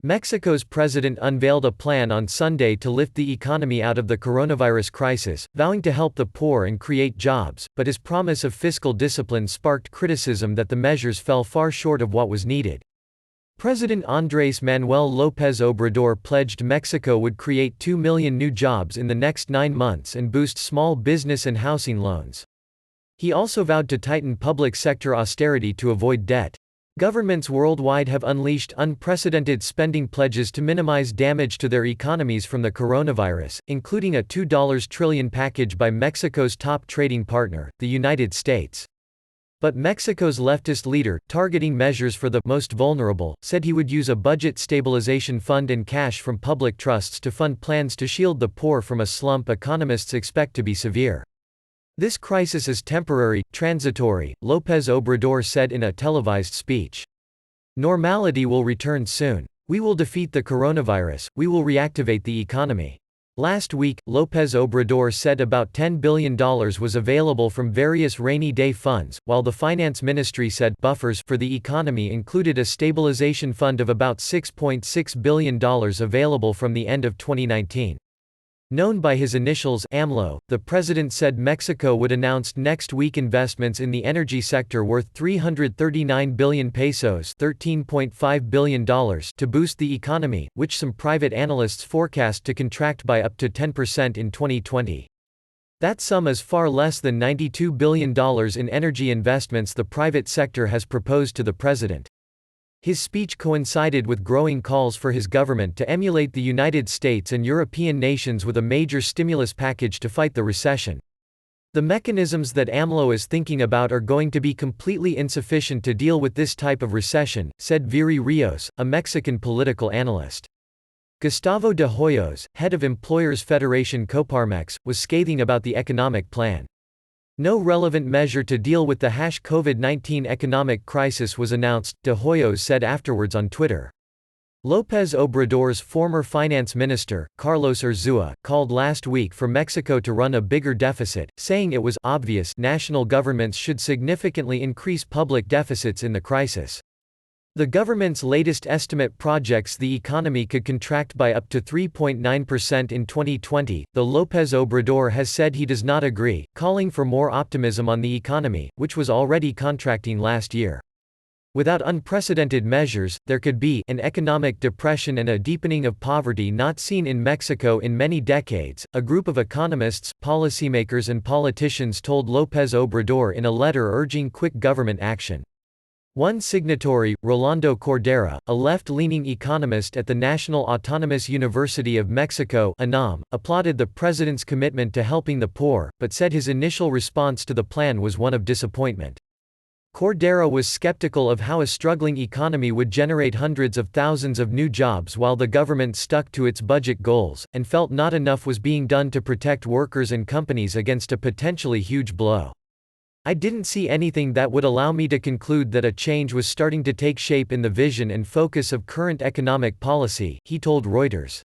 Mexico's president unveiled a plan on Sunday to lift the economy out of the coronavirus crisis, vowing to help the poor and create jobs, but his promise of fiscal discipline sparked criticism that the measures fell far short of what was needed. President Andrés Manuel López Obrador pledged Mexico would create 2 million new jobs in the next 9 months and boost small business and housing loans. He also vowed to tighten public sector austerity to avoid debt. Governments worldwide have unleashed unprecedented spending pledges to minimize damage to their economies from the coronavirus, including a $2 trillion package by Mexico's top trading partner, the United States. But Mexico's leftist leader, targeting measures for the most vulnerable, said he would use a budget stabilization fund and cash from public trusts to fund plans to shield the poor from a slump economists expect to be severe. This crisis is temporary, transitory, López Obrador said in a televised speech. Normality will return soon. We will defeat the coronavirus, we will reactivate the economy. Last week, López Obrador said about $10 billion was available from various rainy day funds, while the finance ministry said buffers for the economy included a stabilization fund of about $6.6 billion available from the end of 2019. Known by his initials AMLO, the president said Mexico would announce next week investments in the energy sector worth 339 billion pesos $13.5 billion to boost the economy, which some private analysts forecast to contract by up to 10% in 2020. That sum is far less than $92 billion in energy investments the private sector has proposed to the president. His speech coincided with growing calls for his government to emulate the United States and European nations with a major stimulus package to fight the recession. The mechanisms that AMLO is thinking about are going to be completely insufficient to deal with this type of recession, said Viri Rios, a Mexican political analyst. Gustavo de Hoyos, head of Employers Federation Coparmex, was scathing about the economic plan. No relevant measure to deal with the COVID-19 economic crisis was announced, de Hoyos said afterwards on Twitter. López Obrador's former finance minister, Carlos Urzúa, called last week for Mexico to run a bigger deficit, saying it was obvious national governments should significantly increase public deficits in the crisis. The government's latest estimate projects the economy could contract by up to 3.9% in 2020, though López Obrador has said he does not agree, calling for more optimism on the economy, which was already contracting last year. Without unprecedented measures, there could be an economic depression and a deepening of poverty not seen in Mexico in many decades, a group of economists, policymakers and politicians told López Obrador in a letter urging quick government action. One signatory, Rolando Cordera, a left-leaning economist at the National Autonomous University of Mexico (UNAM), applauded the president's commitment to helping the poor, but said his initial response to the plan was one of disappointment. Cordera was skeptical of how a struggling economy would generate hundreds of thousands of new jobs while the government stuck to its budget goals, and felt not enough was being done to protect workers and companies against a potentially huge blow. I didn't see anything that would allow me to conclude that a change was starting to take shape in the vision and focus of current economic policy, he told Reuters.